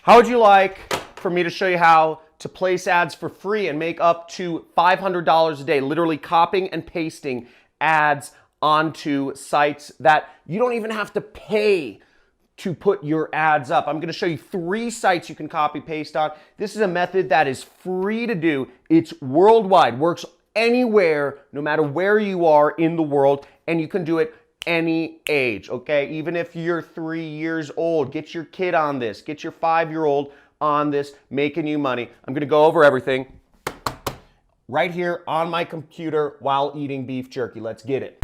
How would you like for me to show you how to place ads for free and make up to $500 a day, literally copying and pasting ads onto sites that you don't even have to pay to put your ads up? I'm going to show you 3 sites you can copy paste on. This is a method that is free to do. It's worldwide, works anywhere, no matter where you are in the world, and you can do it any age, okay? Even if you're 3 years old, get your kid on this, get your 5-year-old on this, making you money. I'm going to go over everything right here on my computer while eating beef jerky. Let's get it.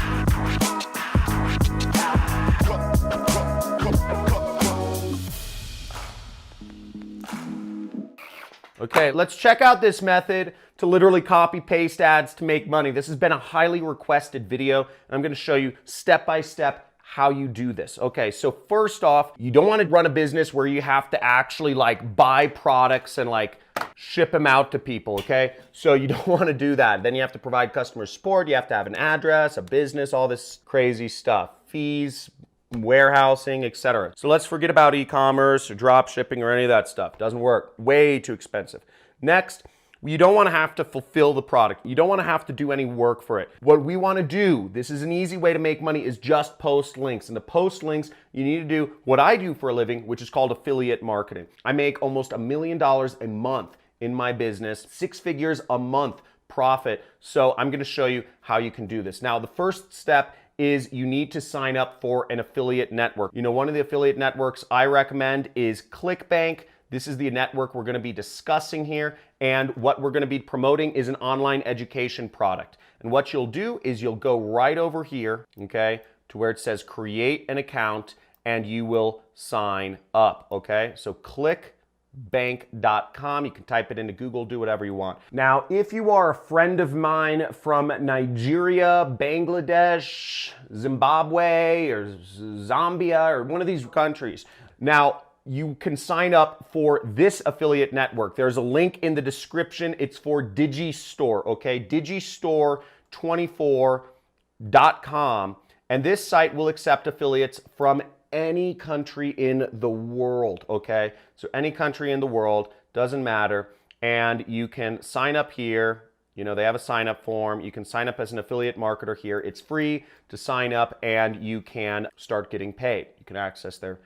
Okay, let's check out this method to literally copy paste ads to make money. This has been a highly requested video, and I'm going to show you step by step how you do this. Okay, so first off, you don't want to run a business where you have to actually like buy products and like ship them out to people, okay? So you don't want to do that. Then you have to provide customer support, you have to have an address, a business, all this crazy stuff, fees, warehousing, etc. So let's forget about e-commerce or drop shipping or any of that stuff. Doesn't work. Way too expensive. Next, you don't want to have to fulfill the product. You don't want to have to do any work for it. What we want to do, this is an easy way to make money, is just post links. And to post links, you need to do what I do for a living, which is called affiliate marketing. I make almost $1 million a month in my business, 6 figures a month profit. So I'm going to show you how you can do this. Now, the first step is you need to sign up for an affiliate network. You know, one of the affiliate networks I recommend is ClickBank. This is the network we're going to be discussing here, and what we're going to be promoting is an online education product. And what you'll do is you'll go right over here, okay, to where it says create an account, and you will sign up, okay? So clickbank.com. You can type it into Google, do whatever you want. Now, if you are a friend of mine from Nigeria, Bangladesh, Zimbabwe, or Zambia, or one of these countries, now you can sign up for this affiliate network. There's a link in the description. It's for Digistore, okay? Digistore24.com. And this site will accept affiliates from any country in the world, okay? So any country in the world, doesn't matter. And you can sign up here. You know, they have a sign up form. You can sign up as an affiliate marketer here. It's free to sign up, and you can start getting paid. You can access their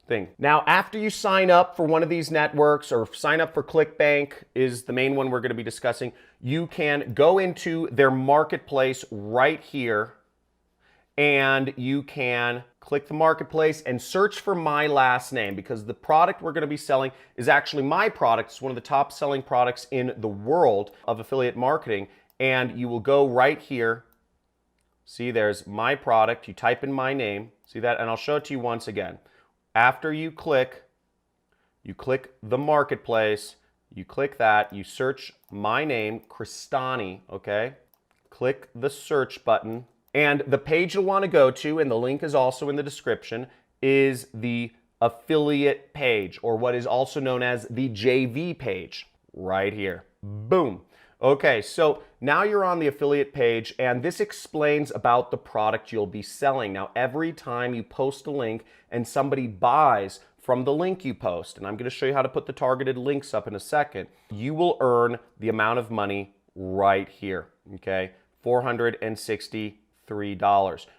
thing. Now, after you sign up for one of these networks, or sign up for ClickBank is the main one we're going to be discussing, you can go into their marketplace right here, and you can click the marketplace and search for my last name, because the product we're going to be selling is actually my product. It's one of the top selling products in the world of affiliate marketing. And you will go right here. See, there's my product. You type in my name. See that? And I'll show it to you once again. After you click the marketplace, you click that, you search my name, Cristani, okay? Click the search button. And the page you'll want to go to, and the link is also in the description, is the affiliate page, or what is also known as the JV page, right here. Boom. Okay, so now you're on the affiliate page, and this explains about the product you'll be selling. Now, every time you post a link and somebody buys from the link you post, and I'm going to show you how to put the targeted links up in a second, you will earn the amount of money right here, okay? $463.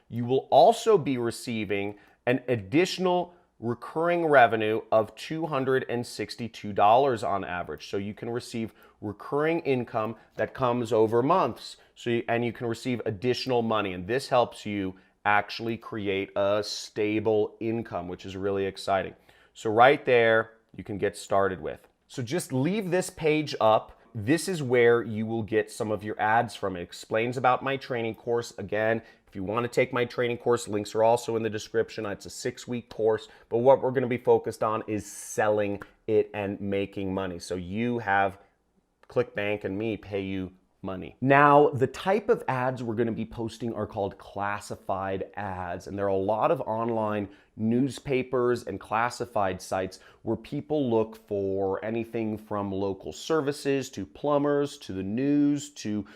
You will also be receiving an additional recurring revenue of $262 on average. So you can receive recurring income that comes over months. And you can receive additional money. And this helps you actually create a stable income, which is really exciting. So right there, you can get started with. So just leave this page up. This is where you will get some of your ads from. It explains about my training course. Again, if you want to take my training course, links are also in the description. It's a 6-week course, but what we're going to be focused on is selling it and making money. So you have ClickBank and me pay you money. Now, the type of ads we're going to be posting are called classified ads, and there are a lot of online newspapers and classified sites where people look for anything from local services to plumbers to the news to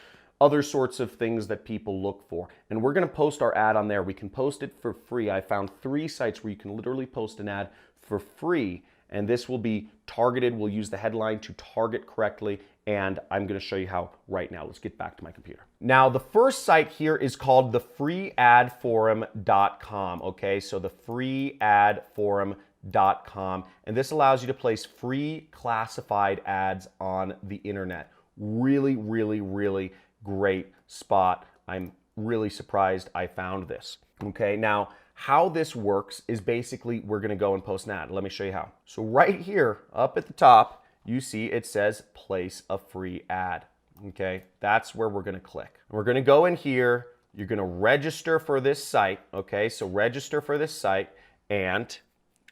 other sorts of things that people look for. And we're going to post our ad on there. We can post it for free. I found 3 sites where you can literally post an ad for free, and this will be targeted. We'll use the headline to target correctly, and I'm going to show you how right now. Let's get back to my computer. Now, the first site here is called thefreeadforum.com, okay? So thefreeadforum.com, and this allows you to place free classified ads on the internet. Really, really, really great spot. I'm really surprised I found this. Okay, now how this works is basically we're going to go and post an ad. Let me show you how. So right here up at the top, you see it says place a free ad. Okay, that's where we're going to click. We're going to go in here. You're going to register for this site. Okay, so register for this site, and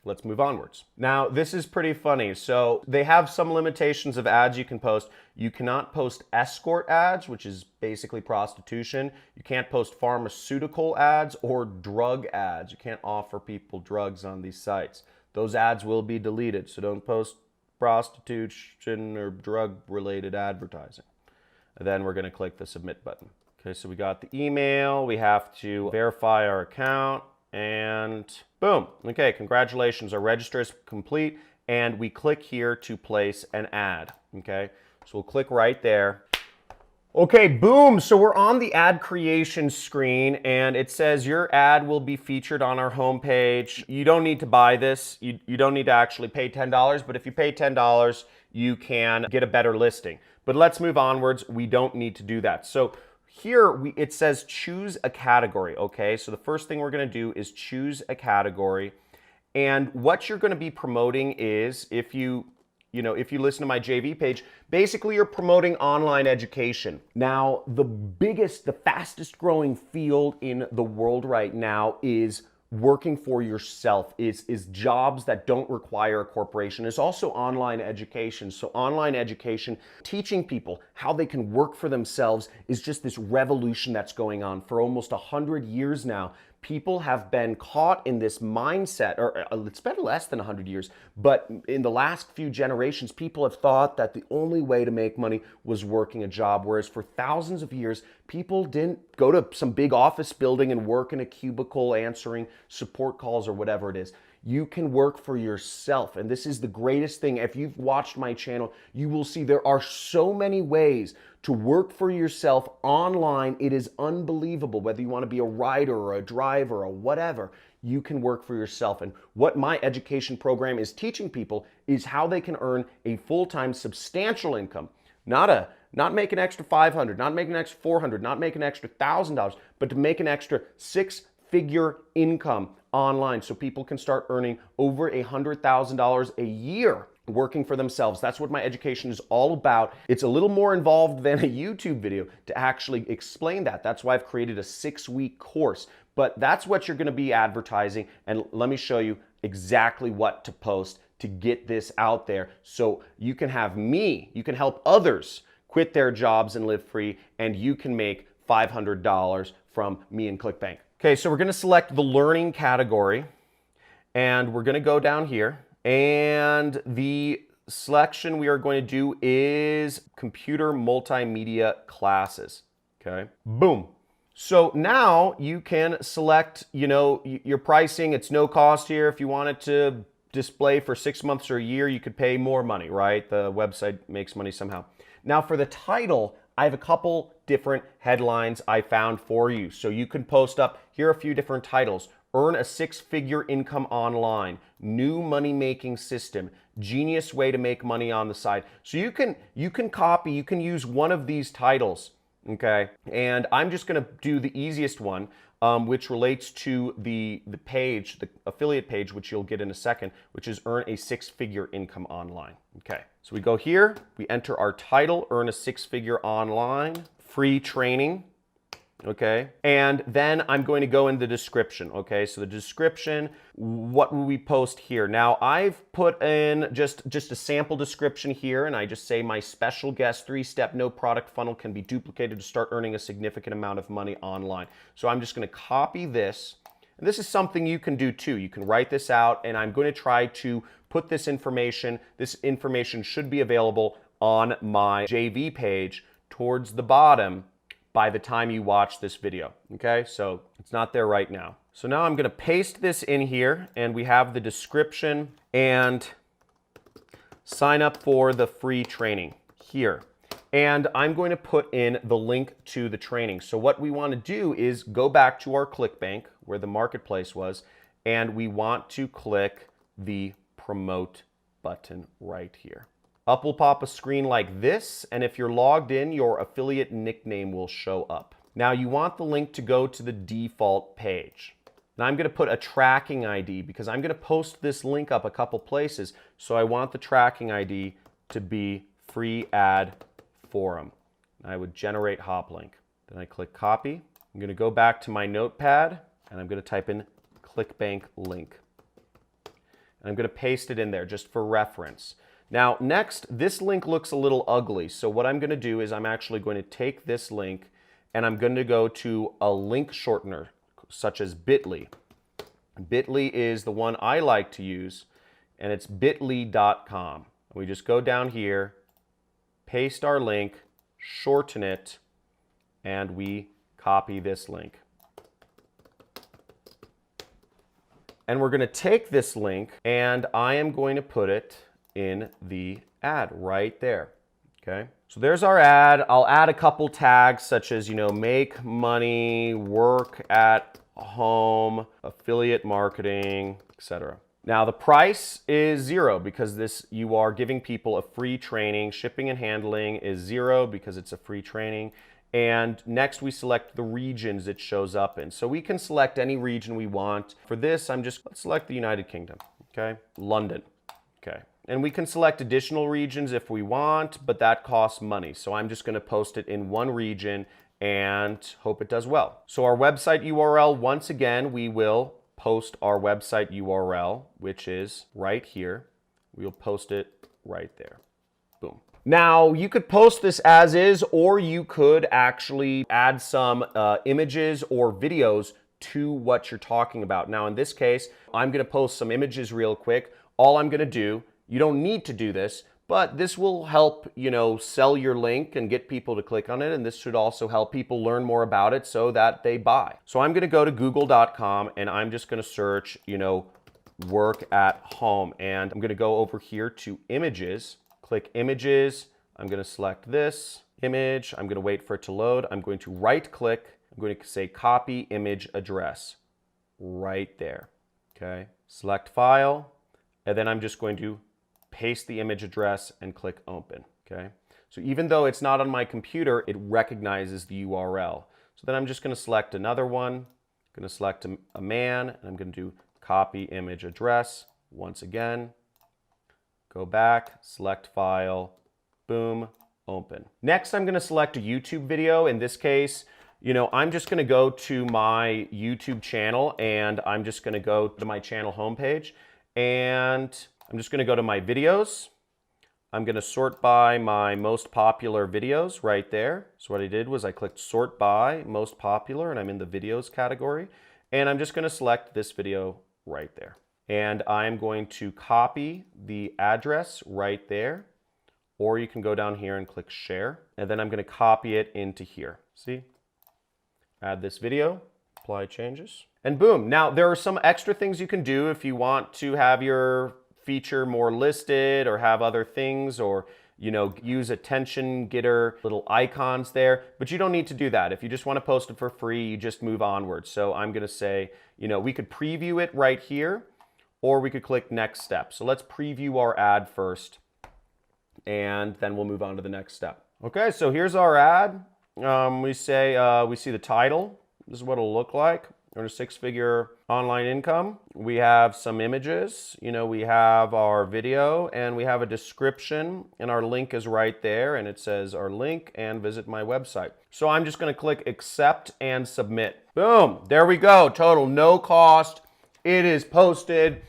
let's move onwards. Now, this is pretty funny. So they have some limitations of ads you can post. You cannot post escort ads, which is basically prostitution. You can't post pharmaceutical ads or drug ads. You can't offer people drugs on these sites. Those ads will be deleted, so don't post prostitution or drug-related advertising. And then we're going to click the submit button. Okay, so we got the email. We have to verify our account. And boom. Okay, congratulations. Our register is complete. And we click here to place an ad. Okay, so we'll click right there. Okay, boom. So we're on the ad creation screen, and it says your ad will be featured on our homepage. You don't need to buy this. You don't need to actually pay $10, but if you pay $10, you can get a better listing. But let's move onwards. We don't need to do that. So here it says choose a category, okay? So the first thing we're going to do is choose a category. And what you're going to be promoting is, if you listen to my JV page, basically you're promoting online education. Now, the fastest growing field in the world right now is working for yourself, is jobs that don't require a corporation. It's also online education. So online education, teaching people how they can work for themselves, is just this revolution that's going on. For almost 100 years now, people have been caught in this mindset, or it's been less than 100 years, but in the last few generations, people have thought that the only way to make money was working a job, whereas for thousands of years, people didn't go to some big office building and work in a cubicle answering support calls or whatever it is. You can work for yourself, and this is the greatest thing. If you've watched my channel, you will see there are so many ways to work for yourself online. It is unbelievable. Whether you want to be a writer or a driver or whatever, you can work for yourself. And what my education program is teaching people is how they can earn a full-time substantial income. Not make an extra $500, not make an extra $400, not make an extra $1,000, but to make an extra six-figure income online, so people can start earning over $100,000 a year working for themselves. That's what my education is all about. It's a little more involved than a YouTube video to actually explain that. That's why I've created a 6-week course. But that's what you're going to be advertising. And let me show you exactly what to post to get this out there, so you can have me, you can help others quit their jobs and live free, and you can make $500 from me and ClickBank. Okay, so we're going to select the learning category, and we're going to go down here, and the selection we are going to do is computer multimedia classes. Okay, boom. So now you can select, your pricing. It's no cost here. If you wanted to display for 6 months or a year, you could pay more money, right? The website makes money somehow. Now for the title, I have a couple different headlines I found for you. So you can post up, here are a few different titles. Earn a 6-figure income online, new money-making system, genius way to make money on the side. So you can copy, you can use one of these titles, okay? And I'm just gonna do the easiest one, which relates to the page, the affiliate page, which you'll get in a second, which is earn a 6-figure income online. Okay, so we go here, we enter our title, earn a 6-figure online, free training, okay? And then I'm going to go in the description, okay? So the description, what will we post here? Now I've put in just a sample description here, and I just say my special guest 3-step no product funnel can be duplicated to start earning a significant amount of money online. So I'm just gonna copy this, and this is something you can do too. You can write this out, and I'm going to try to put this information should be available on my JV page towards the bottom by the time you watch this video, okay? So it's not there right now. So now I'm gonna paste this in here, and we have the description, and sign up for the free training here. And I'm going to put in the link to the training. So what we want to do is go back to our ClickBank where the marketplace was, and we want to click the promote button right here. Up will pop a screen like this, and if you're logged in, your affiliate nickname will show up. Now you want the link to go to the default page. Now I'm going to put a tracking ID because I'm going to post this link up a couple places, so I want the tracking ID to be free ad forum. I would generate hop link. Then I click copy. I'm going to go back to my notepad and I'm going to type in ClickBank link. And I'm going to paste it in there just for reference. Now next, this link looks a little ugly. So what I'm going to do is I'm actually going to take this link and I'm going to go to a link shortener such as Bitly. Bitly is the one I like to use, and it's bitly.com. We just go down here, paste our link, shorten it, and we copy this link. And we're going to take this link and I am going to put it in the ad right there. Okay, so there's our ad. I'll add a couple tags such as, make money, work at home, affiliate marketing, etc. Now the price is $0 because you are giving people a free training. Shipping and handling is $0 because it's a free training. And next we select the regions it shows up in. So we can select any region we want. For this, let's select the United Kingdom, okay? London, okay? And we can select additional regions if we want, but that costs money. So I'm just gonna post it in one region and hope it does well. So our website URL, once again, we will post our website URL, which is right here. We'll post it right there, boom. Now, you could post this as is, or you could actually add some images or videos to what you're talking about. Now, in this case, I'm going to post some images real quick. All I'm going to do, you don't need to do this, but this will help, sell your link and get people to click on it. And this should also help people learn more about it so that they buy. So I'm going to go to google.com and I'm just going to search, work at home. And I'm going to go over here to images. Click images, I'm going to select this image, I'm going to wait for it to load, I'm going to right click, I'm going to say copy image address, right there, okay? Select file, and then I'm just going to paste the image address and click open, okay? So even though it's not on my computer, it recognizes the URL. So then I'm just going to select another one, I'm going to select a man, and I'm going to do copy image address once again. Go back, select file, boom, open. Next, I'm going to select a YouTube video. In this case, I'm just going to go to my YouTube channel and I'm just going to go to my channel homepage and I'm just going to go to my videos. I'm going to sort by my most popular videos right there. So what I did was I clicked sort by most popular and I'm in the videos category. And I'm just going to select this video right there. And I'm going to copy the address right there, or you can go down here and click share, and then I'm going to copy it into here. See? Add this video, apply changes, and boom. Now there are some extra things you can do if you want to have your feature more listed or have other things, or use attention getter little icons there, but you don't need to do that. If you just want to post it for free, you just move onward. So I'm going to say, we could preview it right here, or we could click next step. So let's preview our ad first, and then we'll move on to the next step. Okay, so here's our ad. We see the title. This is what it'll look like. Earn a six-figure online income. We have some images. We have our video, and we have a description, and our link is right there, and it says our link and visit my website. So I'm just going to click accept and submit. Boom, there we go. Total, no cost. It is posted.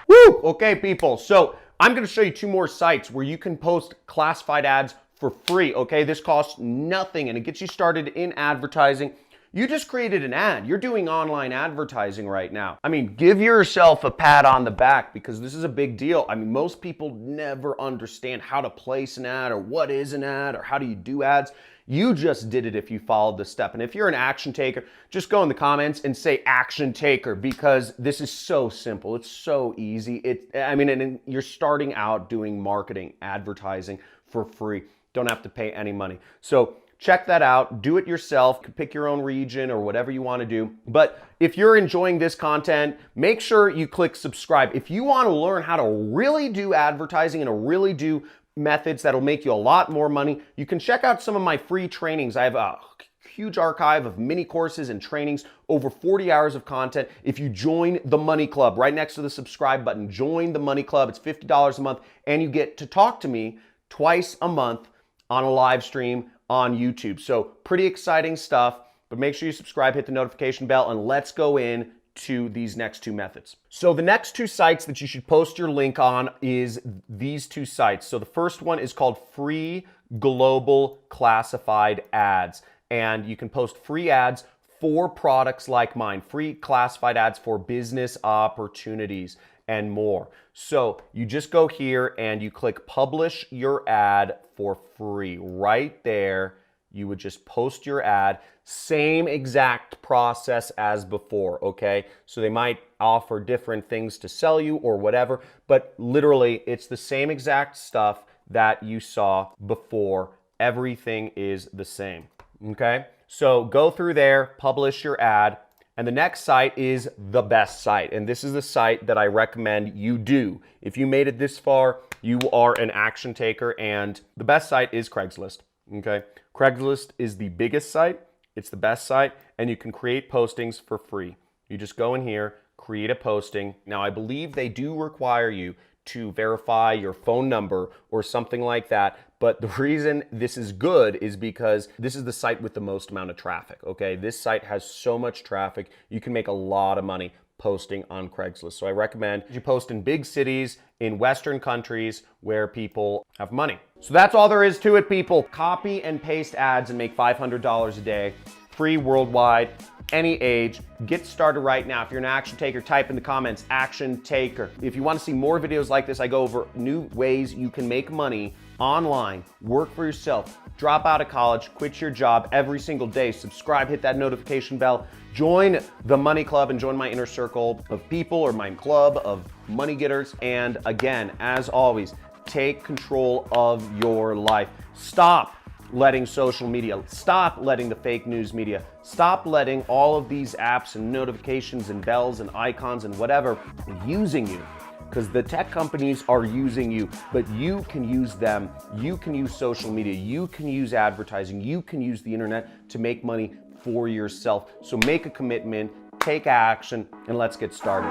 Woo! Okay, people. So I'm going to show you two more sites where you can post classified ads for free. Okay, this costs nothing and it gets you started in advertising. You just created an ad. You're doing online advertising right now. I mean, give yourself a pat on the back because this is a big deal. I mean, most people never understand how to place an ad or what is an ad or how do you do ads. You just did it if you followed this step. And if you're an action taker, just go in the comments and say action taker, because this is so simple. It's so easy. And you're starting out doing marketing, advertising for free. Don't have to pay any money. So check that out. Do it yourself. Pick your own region or whatever you want to do. But if you're enjoying this content, make sure you click subscribe. If you want to learn how to really do advertising and to really do methods that'll make you a lot more money, you can check out some of my free trainings. I have a huge archive of mini courses and trainings, over 40 hours of content. If you join the Money Club, right next to the subscribe button, join the Money Club. It's $50 a month, and you get to talk to me twice a month on a live stream on YouTube. So pretty exciting stuff, but make sure you subscribe, hit the notification bell, and let's go in to these next two methods. So the next two sites that you should post your link on is these two sites. So the first one is called Free Global Classified Ads, and you can post free ads for products like mine, free classified ads for business opportunities and more. So you just go here and you click publish your ad for free. Right there, you would just post your ad. Same exact process as before, okay? So they might offer different things to sell you or whatever, but literally it's the same exact stuff that you saw before. Everything is the same, okay? So go through there, publish your ad. And the next site is the best site. And this is the site that I recommend you do. If you made it this far, you are an action taker. And the best site is Craigslist, okay? Craigslist is the biggest site. It's the best site. And you can create postings for free. You just go in here, create a posting. Now, I believe they do require you to verify your phone number or something like that. But the reason this is good is because this is the site with the most amount of traffic, okay? This site has so much traffic, you can make a lot of money posting on Craigslist. So I recommend you post in big cities, in Western countries where people have money. So that's all there is to it, people. Copy and paste ads and make $500 a day, free worldwide, any age. Get started right now. If you're an action taker, type in the comments, action taker. If you want to see more videos like this, I go over new ways you can make money online, work for yourself, drop out of college, quit your job every single day. Subscribe, hit that notification bell, join the Money Club and join my inner circle of people, or my club of money getters. And again, as always, take control of your life. Stop letting social media, stop letting the fake news media, stop letting all of these apps and notifications and bells and icons and whatever using you. Because the tech companies are using you, but you can use them. You can use social media. You can use advertising. You can use the internet to make money for yourself. So make a commitment, take action, and let's get started.